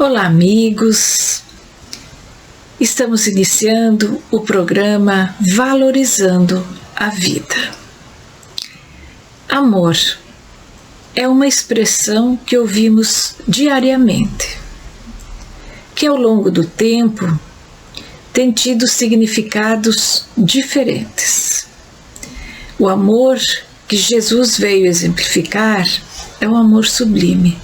Olá, amigos! Estamos iniciando o programa Valorizando a Vida. Amor é uma expressão que ouvimos diariamente, que ao longo do tempo tem tido significados diferentes. O amor que Jesus veio exemplificar é um amor sublime.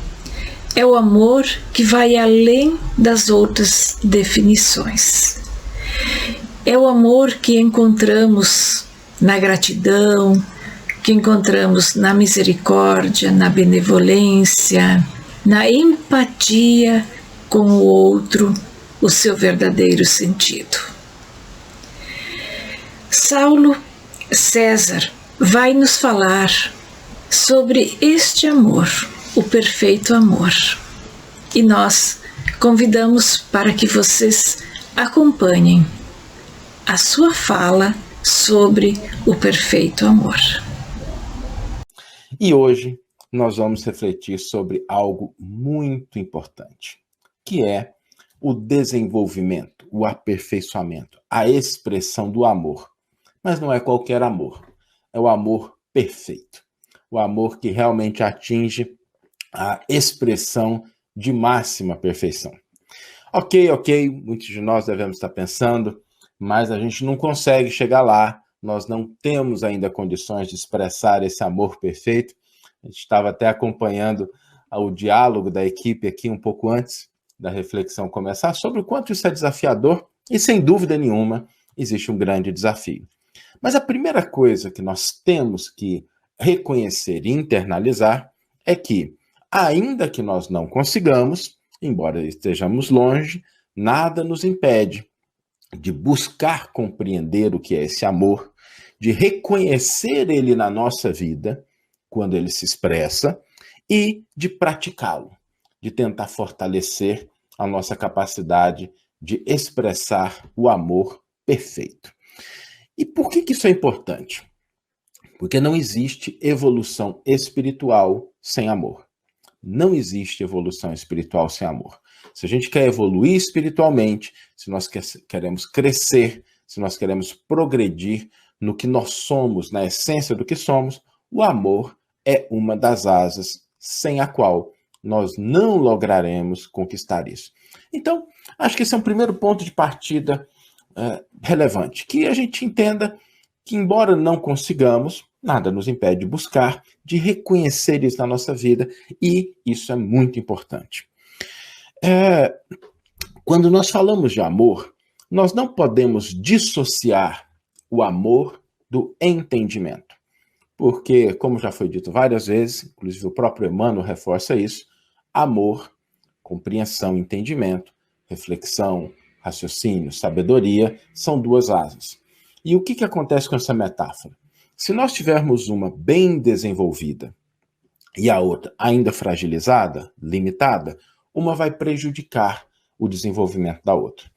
É o amor que vai além das outras definições. É o amor que encontramos na gratidão, que encontramos na misericórdia, na benevolência, na empatia com o outro, o seu verdadeiro sentido. Saulo César vai nos falar sobre este amor, o perfeito amor. E nós convidamos para que vocês acompanhem a sua fala sobre o perfeito amor. E hoje nós vamos refletir sobre algo muito importante, que é o desenvolvimento, o aperfeiçoamento, a expressão do amor. Mas não é qualquer amor, é o amor perfeito, o amor que realmente atinge a expressão de máxima perfeição. Ok, muitos de nós devemos estar pensando, mas a gente não consegue chegar lá, nós não temos ainda condições de expressar esse amor perfeito. A gente estava até acompanhando o diálogo da equipe aqui um pouco antes da reflexão começar, sobre o quanto isso é desafiador, e sem dúvida nenhuma existe um grande desafio. Mas a primeira coisa que nós temos que reconhecer e internalizar é que, ainda que nós não consigamos, embora estejamos longe, nada nos impede de buscar compreender o que é esse amor, de reconhecer ele na nossa vida, quando ele se expressa, e de praticá-lo, de tentar fortalecer a nossa capacidade de expressar o amor perfeito. E por que isso é importante? Porque não existe evolução espiritual sem amor. Não existe evolução espiritual sem amor. Se a gente quer evoluir espiritualmente, se nós queremos crescer, se nós queremos progredir no que nós somos, na essência do que somos, o amor é uma das asas sem a qual nós não lograremos conquistar isso. Então, acho que esse é um primeiro ponto de partida relevante, que a gente entenda que, embora não consigamos, nada nos impede de buscar, de reconhecer isso na nossa vida, e isso é muito importante. Quando nós falamos de amor, nós não podemos dissociar o amor do entendimento. Porque, como já foi dito várias vezes, inclusive o próprio Emmanuel reforça isso, amor, compreensão, entendimento, reflexão, raciocínio, sabedoria, são duas asas. E o que acontece com essa metáfora? Se nós tivermos uma bem desenvolvida e a outra ainda fragilizada, limitada, uma vai prejudicar o desenvolvimento da outra.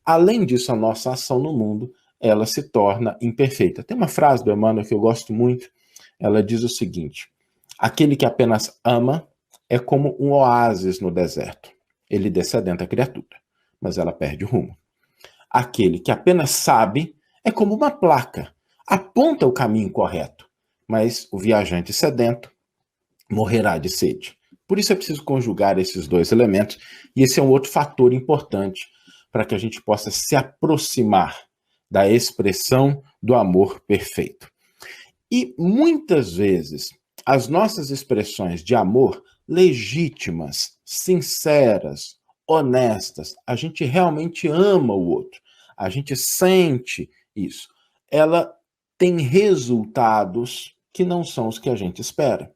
Além disso, a nossa ação no mundo, ela se torna imperfeita. Tem uma frase do Emmanuel que eu gosto muito, ela diz o seguinte: aquele que apenas ama é como um oásis no deserto. Ele descedenta a criatura, mas ela perde o rumo. Aquele que apenas sabe é como uma placa, aponta o caminho correto, mas o viajante sedento morrerá de sede. Por isso é preciso conjugar esses dois elementos, e esse é um outro fator importante para que a gente possa se aproximar da expressão do amor perfeito. E muitas vezes as nossas expressões de amor legítimas, sinceras, honestas, a gente realmente ama o outro, a gente sente isso, ela tem resultados que não são os que a gente espera.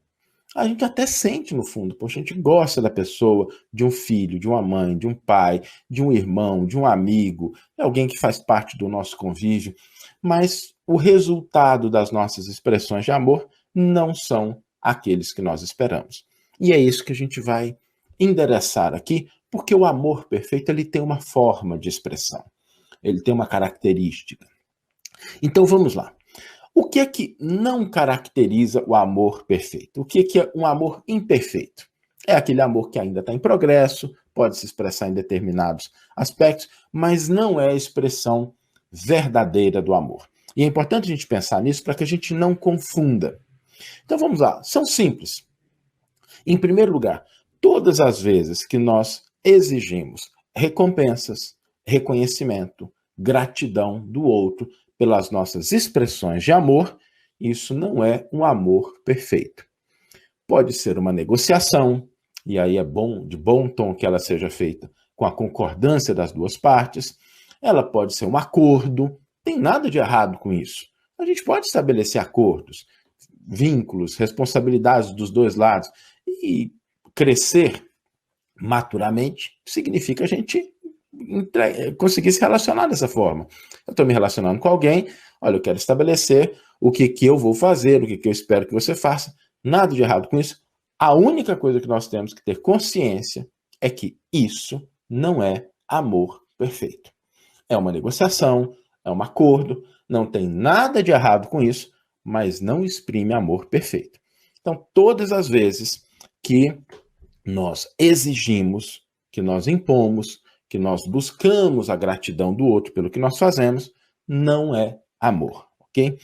A gente até sente no fundo, poxa, a gente gosta da pessoa, de um filho, de uma mãe, de um pai, de um irmão, de um amigo, de alguém que faz parte do nosso convívio, mas o resultado das nossas expressões de amor não são aqueles que nós esperamos. E é isso que a gente vai endereçar aqui, porque o amor perfeito ele tem uma forma de expressão, ele tem uma característica. Então vamos lá. O que é que não caracteriza o amor perfeito? O que é um amor imperfeito? É aquele amor que ainda está em progresso, pode se expressar em determinados aspectos, mas não é a expressão verdadeira do amor. E é importante a gente pensar nisso para que a gente não confunda. Então vamos lá, são simples. Em primeiro lugar, todas as vezes que nós exigimos recompensas, reconhecimento, gratidão do outro pelas nossas expressões de amor, isso não é um amor perfeito. Pode ser uma negociação, e aí é bom, de bom tom que ela seja feita com a concordância das duas partes. Ela pode ser um acordo, tem nada de errado com isso. A gente pode estabelecer acordos, vínculos, responsabilidades dos dois lados, e crescer maturamente significa a gente conseguir se relacionar dessa forma. Eu estou me relacionando com alguém, olha, eu quero estabelecer o que eu vou fazer, o que eu espero que você faça. Nada de errado com isso. A única coisa que nós temos que ter consciência é que isso não é amor perfeito. É uma negociação, é um acordo, não tem nada de errado com isso, mas não exprime amor perfeito. Então, todas as vezes que nós exigimos, que nós impomos, que nós buscamos a gratidão do outro pelo que nós fazemos, não é amor, ok?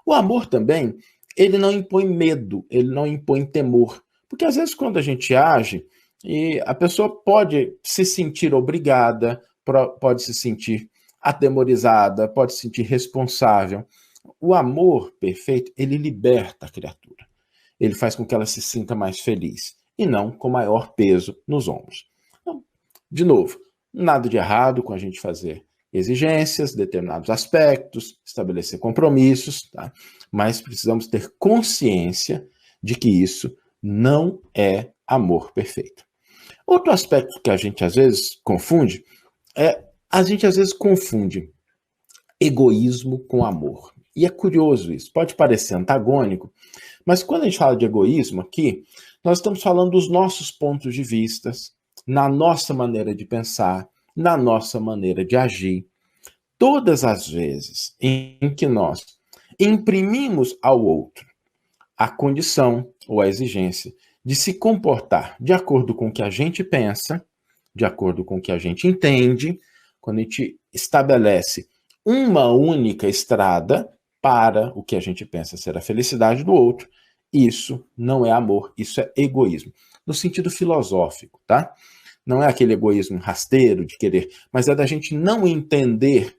O amor também, ele não impõe medo, ele não impõe temor, porque às vezes quando a gente age, e a pessoa pode se sentir obrigada, pode se sentir atemorizada, pode se sentir responsável. O amor perfeito, ele liberta a criatura. Ele faz com que ela se sinta mais feliz e não com maior peso nos ombros. Então, de novo, nada de errado com a gente fazer exigências, determinados aspectos, estabelecer compromissos, tá? Mas precisamos ter consciência de que isso não é amor perfeito. Outro aspecto que a gente às vezes confunde egoísmo com amor. E é curioso isso, pode parecer antagônico, mas quando a gente fala de egoísmo aqui, nós estamos falando dos nossos pontos de vista, na nossa maneira de pensar, na nossa maneira de agir. Todas as vezes em que nós imprimimos ao outro a condição ou a exigência de se comportar de acordo com o que a gente pensa, de acordo com o que a gente entende, quando a gente estabelece uma única estrada para o que a gente pensa ser a felicidade do outro, isso não é amor, isso é egoísmo. No sentido filosófico, tá? Não é aquele egoísmo rasteiro de querer, mas é da gente não entender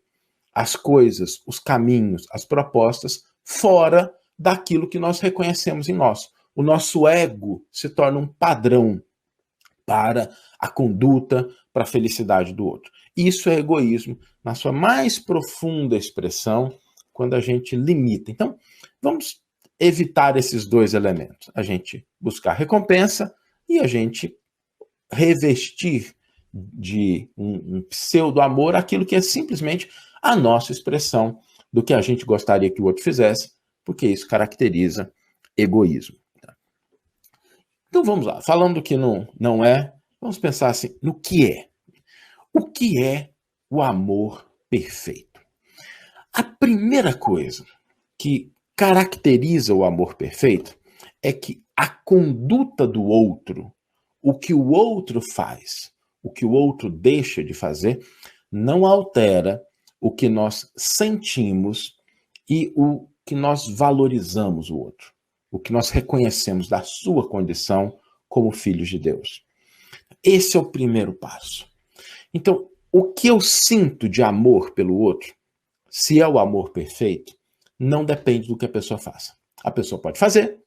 as coisas, os caminhos, as propostas fora daquilo que nós reconhecemos em nós. O nosso ego se torna um padrão para a conduta, para a felicidade do outro. Isso é egoísmo na sua mais profunda expressão, quando a gente limita. Então, vamos evitar esses dois elementos. A gente buscar recompensa e a gente revestir de um pseudo-amor aquilo que é simplesmente a nossa expressão do que a gente gostaria que o outro fizesse, porque isso caracteriza egoísmo. Então vamos lá, falando do que não é, vamos pensar assim, no que é. O que é o amor perfeito? A primeira coisa que caracteriza o amor perfeito é que a conduta do outro, o que o outro faz, o que o outro deixa de fazer, não altera o que nós sentimos e o que nós valorizamos o outro, o que nós reconhecemos da sua condição como filhos de Deus. Esse é o primeiro passo. Então, o que eu sinto de amor pelo outro, se é o amor perfeito, não depende do que a pessoa faça. A pessoa pode fazer,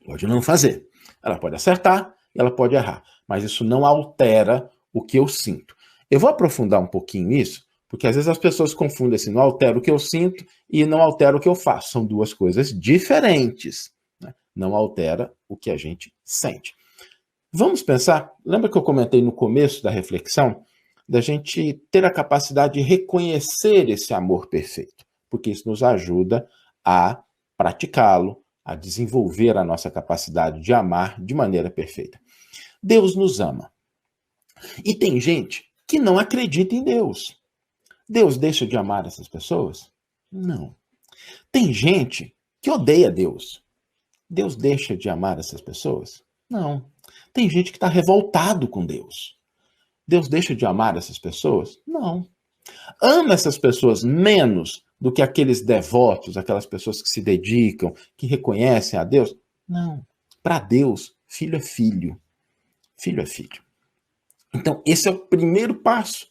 pode não fazer. Ela pode acertar e ela pode errar. Mas isso não altera o que eu sinto. Eu vou aprofundar um pouquinho isso, porque às vezes as pessoas confundem assim, não altera o que eu sinto e não altera o que eu faço. São duas coisas diferentes. Né? Não altera o que a gente sente. Vamos pensar, lembra que eu comentei no começo da reflexão, da gente ter a capacidade de reconhecer esse amor perfeito, porque isso nos ajuda a praticá-lo, a desenvolver a nossa capacidade de amar de maneira perfeita. Deus nos ama. E tem gente que não acredita em Deus. Deus deixa de amar essas pessoas? Não. Tem gente que odeia Deus. Deus deixa de amar essas pessoas? Não. Tem gente que está revoltado com Deus. Deus deixa de amar essas pessoas? Não. Ama essas pessoas menos do que aqueles devotos, aquelas pessoas que se dedicam, que reconhecem a Deus? Não. Para Deus, filho é filho. Filho é filho. Então, esse é o primeiro passo.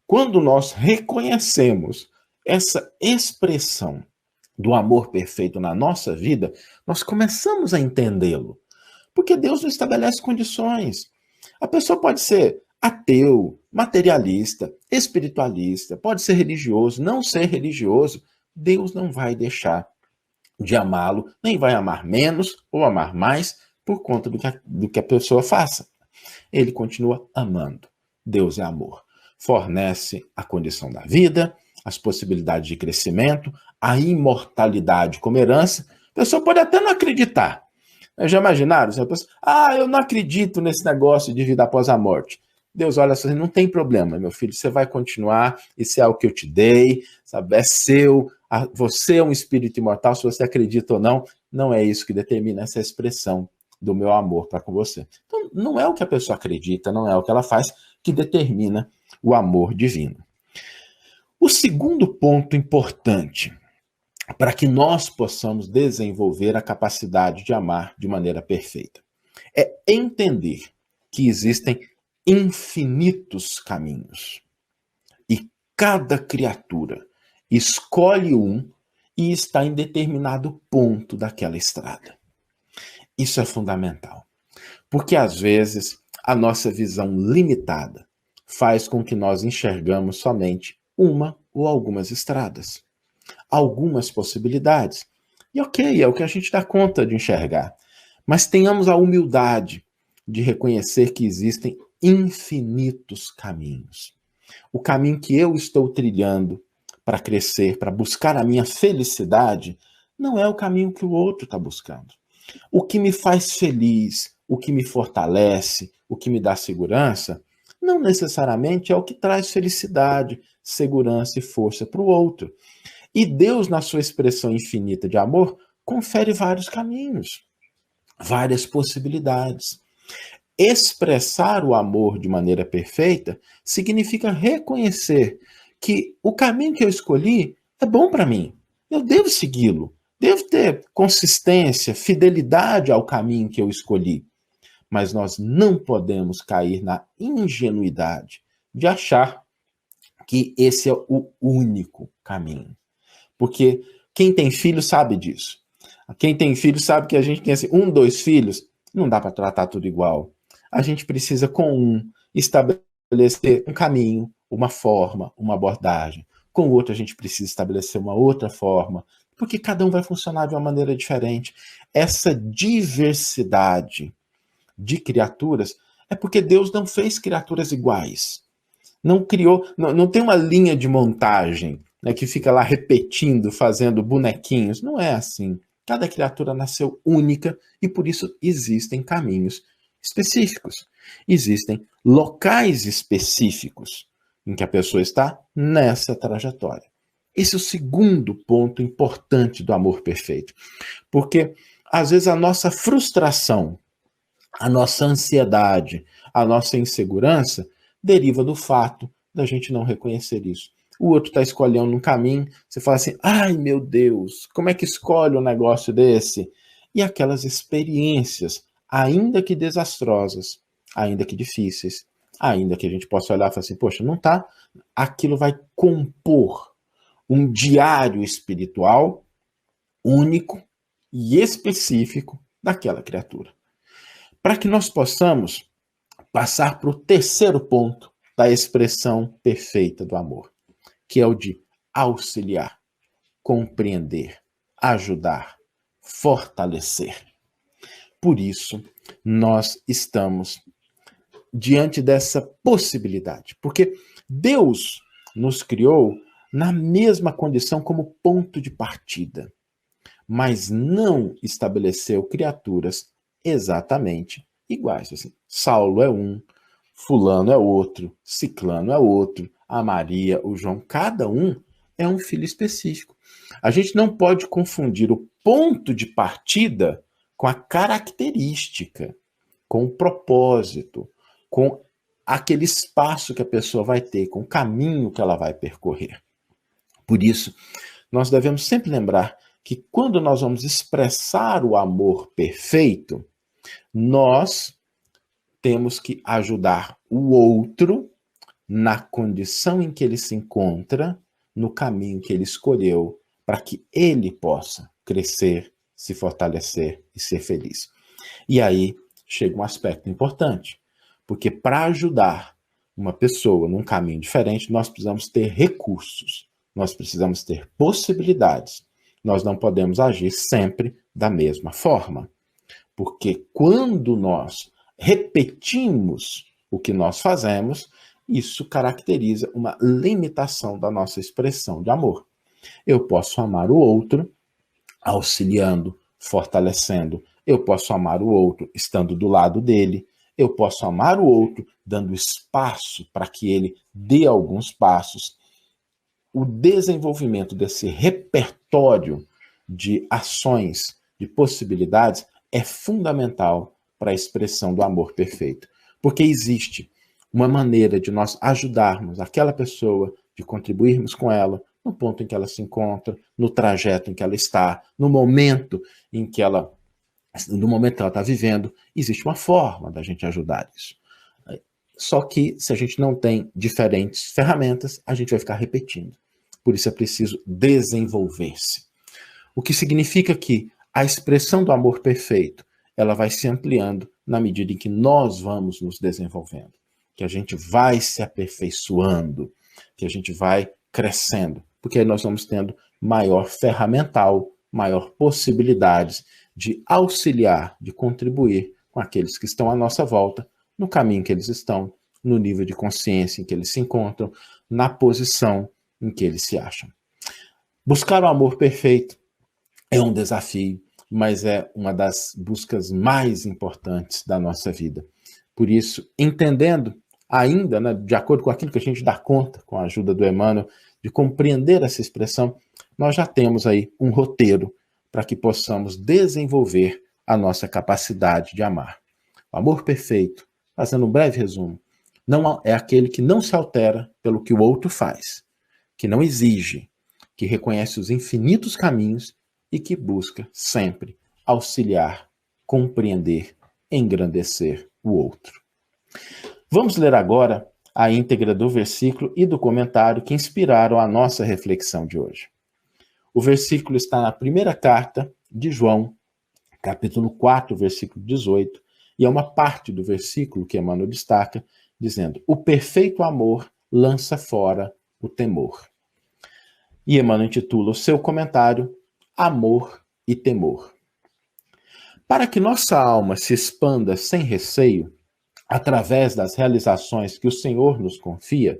Quando nós reconhecemos essa expressão do amor perfeito na nossa vida, nós começamos a entendê-lo. Porque Deus não estabelece condições. A pessoa pode ser ateu, materialista, espiritualista, pode ser religioso, não ser religioso. Deus não vai deixar de amá-lo, nem vai amar menos ou amar mais por conta do que a pessoa faça. Ele continua amando. Deus é amor. Fornece a condição da vida, as possibilidades de crescimento, a imortalidade como herança. A pessoa pode até não acreditar. Já imaginaram? Eu não acredito nesse negócio de vida após a morte. Deus olha assim, não tem problema, meu filho, você vai continuar, isso é o que eu te dei, sabe? É seu, você é um espírito imortal, se você acredita ou não, não é isso que determina essa expressão do meu amor para com você. Então, não é o que a pessoa acredita, não é o que ela faz que determina o amor divino. O segundo ponto importante para que nós possamos desenvolver a capacidade de amar de maneira perfeita é entender que existem infinitos caminhos e cada criatura escolhe um e está em determinado ponto daquela estrada. Isso é fundamental, porque às vezes a nossa visão limitada faz com que nós enxergamos somente uma ou algumas estradas, algumas possibilidades. E ok, é o que a gente dá conta de enxergar. Mas tenhamos a humildade de reconhecer que existem infinitos caminhos. O caminho que eu estou trilhando para crescer, para buscar a minha felicidade, não é o caminho que o outro está buscando. O que me faz feliz, o que me fortalece, o que me dá segurança, não necessariamente é o que traz felicidade, segurança e força para o outro. E Deus, na sua expressão infinita de amor, confere vários caminhos, várias possibilidades. Expressar o amor de maneira perfeita significa reconhecer que o caminho que eu escolhi é bom para mim. Eu devo segui-lo. Devo ter consistência, fidelidade ao caminho que eu escolhi. Mas nós não podemos cair na ingenuidade de achar que esse é o único caminho. Porque quem tem filho sabe disso. Quem tem filho sabe que a gente tem assim, 1, 2 filhos, não dá para tratar tudo igual. A gente precisa, com um, estabelecer um caminho, uma forma, uma abordagem. Com o outro, a gente precisa estabelecer uma outra forma, porque cada um vai funcionar de uma maneira diferente. Essa diversidade de criaturas é porque Deus não fez criaturas iguais. Não criou, não tem uma linha de montagem, né, que fica lá repetindo, fazendo bonequinhos. Não é assim. Cada criatura nasceu única e por isso existem caminhos específicos. Existem locais específicos em que a pessoa está nessa trajetória. Esse é o segundo ponto importante do amor perfeito. Porque, às vezes, a nossa frustração, a nossa ansiedade, a nossa insegurança deriva do fato da gente não reconhecer isso. O outro está escolhendo um caminho, você fala assim, ai meu Deus, como é que escolhe um negócio desse? E aquelas experiências, ainda que desastrosas, ainda que difíceis, ainda que a gente possa olhar e falar assim, poxa, não tá, aquilo vai compor um diário espiritual único e específico daquela criatura. Para que nós possamos passar para o terceiro ponto da expressão perfeita do amor, que é o de auxiliar, compreender, ajudar, fortalecer. Por isso, nós estamos diante dessa possibilidade, porque Deus nos criou na mesma condição como ponto de partida, mas não estabeleceu criaturas exatamente iguais. Assim, Saulo é um, fulano é outro, ciclano é outro, a Maria, o João, cada um é um filho específico. A gente não pode confundir o ponto de partida com a característica, com o propósito, com aquele espaço que a pessoa vai ter, com o caminho que ela vai percorrer. Por isso, nós devemos sempre lembrar que quando nós vamos expressar o amor perfeito, nós temos que ajudar o outro na condição em que ele se encontra, no caminho que ele escolheu, para que ele possa crescer, se fortalecer e ser feliz. E aí chega um aspecto importante, porque para ajudar uma pessoa num caminho diferente, nós precisamos ter recursos, nós precisamos ter possibilidades. Nós não podemos agir sempre da mesma forma, porque quando nós repetimos o que nós fazemos, isso caracteriza uma limitação da nossa expressão de amor. Eu posso amar o outro auxiliando, fortalecendo. Eu posso amar o outro estando do lado dele. Eu posso amar o outro dando espaço para que ele dê alguns passos. O desenvolvimento desse repertório de ações, de possibilidades, é fundamental para a expressão do amor perfeito. Porque existe uma maneira de nós ajudarmos aquela pessoa, de contribuirmos com ela, no ponto em que ela se encontra, no trajeto em que ela está, no momento que ela está vivendo. Existe uma forma da gente ajudar isso. Só que, se a gente não tem diferentes ferramentas, a gente vai ficar repetindo. Por isso é preciso desenvolver-se. O que significa que a expressão do amor perfeito, ela vai se ampliando na medida em que nós vamos nos desenvolvendo, que a gente vai se aperfeiçoando, que a gente vai crescendo, porque aí nós vamos tendo maior ferramental, maior possibilidades de auxiliar, de contribuir com aqueles que estão à nossa volta, no caminho que eles estão, no nível de consciência em que eles se encontram, na posição em que eles se acham. Buscar o amor perfeito é um desafio, mas é uma das buscas mais importantes da nossa vida. Por isso, entendendo ainda, né, de acordo com aquilo que a gente dá conta, com a ajuda do Emmanuel, de compreender essa expressão, nós já temos aí um roteiro para que possamos desenvolver a nossa capacidade de amar. O amor perfeito, fazendo um breve resumo, não é aquele que não se altera pelo que o outro faz, que não exige, que reconhece os infinitos caminhos e que busca sempre auxiliar, compreender, engrandecer o outro. Vamos ler agora a íntegra do versículo e do comentário que inspiraram a nossa reflexão de hoje. O versículo está na primeira carta de João, capítulo 4, versículo 18, e é uma parte do versículo que Emmanuel destaca, dizendo: o perfeito amor lança fora o temor. E Emmanuel intitula o seu comentário Amor e Temor. Para que nossa alma se expanda sem receio, através das realizações que o Senhor nos confia,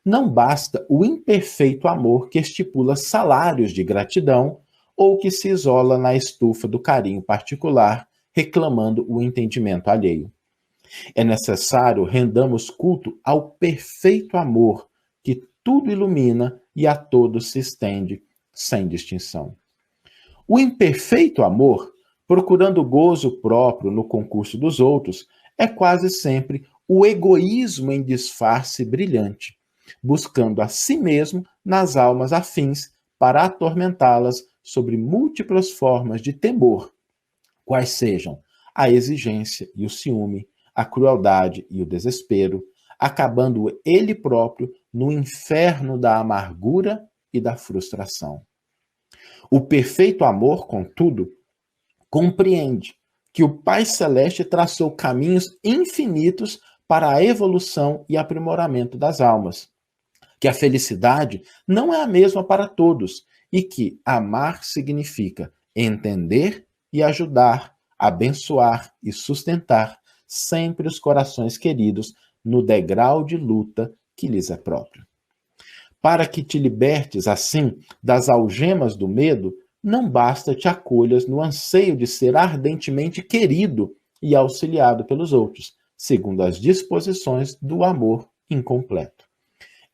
não basta o imperfeito amor que estipula salários de gratidão ou que se isola na estufa do carinho particular, reclamando o entendimento alheio. É necessário rendamos culto ao perfeito amor que tudo ilumina e a todos se estende sem distinção. O imperfeito amor, procurando gozo próprio no concurso dos outros, é quase sempre o egoísmo em disfarce brilhante, buscando a si mesmo nas almas afins para atormentá-las sobre múltiplas formas de temor, quais sejam a exigência e o ciúme, a crueldade e o desespero, acabando ele próprio no inferno da amargura e da frustração. O perfeito amor, contudo, compreende que o Pai Celeste traçou caminhos infinitos para a evolução e aprimoramento das almas, que a felicidade não é a mesma para todos e que amar significa entender e ajudar, abençoar e sustentar sempre os corações queridos no degrau de luta que lhes é próprio. Para que te libertes, assim, das algemas do medo, não basta te acolhas no anseio de ser ardentemente querido e auxiliado pelos outros, segundo as disposições do amor incompleto.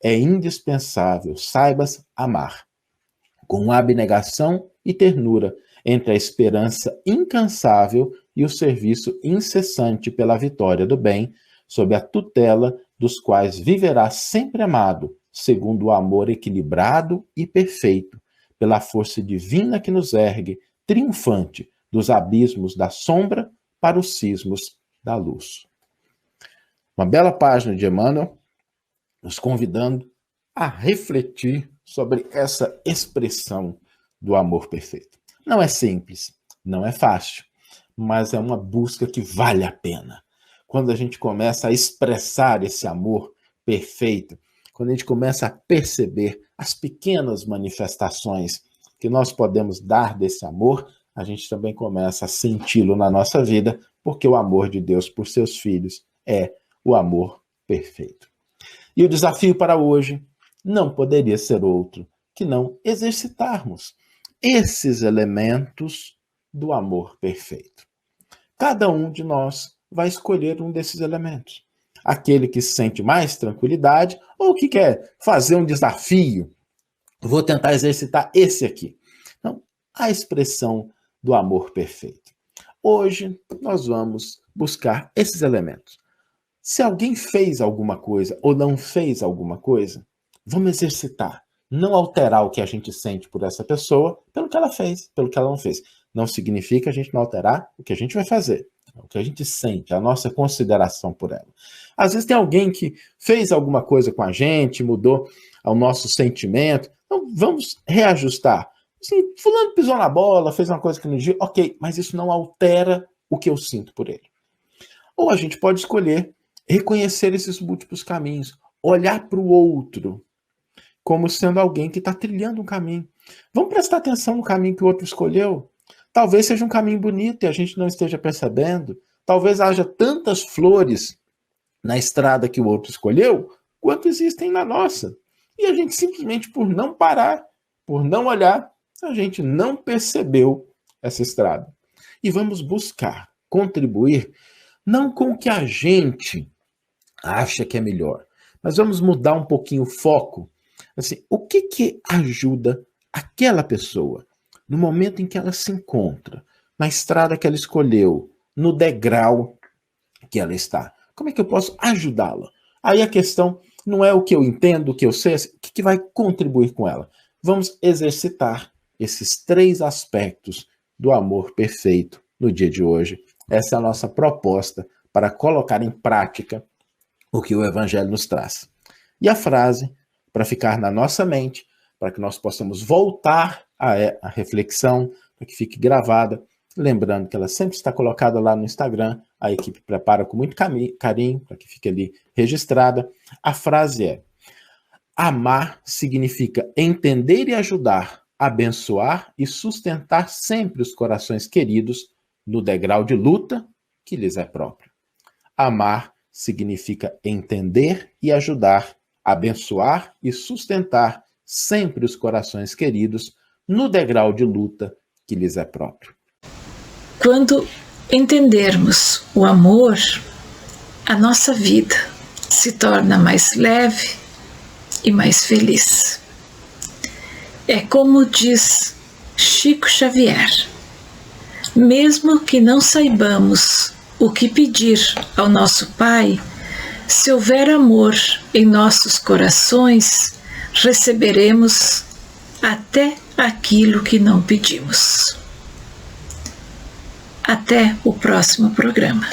É indispensável saibas amar, com abnegação e ternura, entre a esperança incansável e o serviço incessante pela vitória do bem, sob a tutela dos quais viverá sempre amado, segundo o amor equilibrado e perfeito, pela força divina que nos ergue, triunfante, dos abismos da sombra para os cismos da luz. Uma bela página de Emmanuel, nos convidando a refletir sobre essa expressão do amor perfeito. Não é simples, não é fácil, mas é uma busca que vale a pena. Quando a gente começa a expressar esse amor perfeito, quando a gente começa a perceber as pequenas manifestações que nós podemos dar desse amor, a gente também começa a senti-lo na nossa vida, porque o amor de Deus por seus filhos é o amor perfeito. E o desafio para hoje não poderia ser outro que não exercitarmos esses elementos do amor perfeito. Cada um de nós vai escolher um desses elementos. Aquele que sente mais tranquilidade ou que quer fazer um desafio. Vou tentar exercitar esse aqui. Então, a expressão do amor perfeito. Hoje, nós vamos buscar esses elementos. Se alguém fez alguma coisa ou não fez alguma coisa, vamos exercitar. Não alterar o que a gente sente por essa pessoa pelo que ela fez, pelo que ela não fez. Não significa a gente não alterar o que a gente vai fazer, o que a gente sente, a nossa consideração por ela. Às vezes tem alguém que fez alguma coisa com a gente, mudou o nosso sentimento. Então vamos reajustar. Assim, fulano pisou na bola, fez uma coisa que não devia, ok, mas isso não altera o que eu sinto por ele. Ou a gente pode escolher reconhecer esses múltiplos caminhos, olhar para o outro como sendo alguém que está trilhando um caminho. Vamos prestar atenção no caminho que o outro escolheu? Talvez seja um caminho bonito e a gente não esteja percebendo. Talvez haja tantas flores na estrada que o outro escolheu, quanto existem na nossa. E a gente simplesmente, por não parar, por não olhar, a gente não percebeu essa estrada. E vamos buscar contribuir, não com o que a gente acha que é melhor, mas vamos mudar um pouquinho o foco. Assim, o que ajuda aquela pessoa no momento em que ela se encontra, na estrada que ela escolheu, no degrau que ela está? Como é que eu posso ajudá-la? Aí a questão não é o que eu entendo, o que eu sei, o que vai contribuir com ela. Vamos exercitar esses 3 aspectos do amor perfeito no dia de hoje. Essa é a nossa proposta para colocar em prática o que o Evangelho nos traz. E a frase, para ficar na nossa mente, para que nós possamos voltar à reflexão, para que fique gravada, lembrando que ela sempre está colocada lá no Instagram, a equipe prepara com muito carinho, para que fique ali registrada. A frase é: amar significa entender e ajudar, abençoar e sustentar sempre os corações queridos no degrau de luta que lhes é próprio. Amar significa entender e ajudar, abençoar e sustentar sempre os corações queridos no degrau de luta que lhes é próprio. Quando entendermos o amor, a nossa vida se torna mais leve e mais feliz. É como diz Chico Xavier: mesmo que não saibamos o que pedir ao nosso Pai, se houver amor em nossos corações, receberemos até aquilo que não pedimos. Até o próximo programa.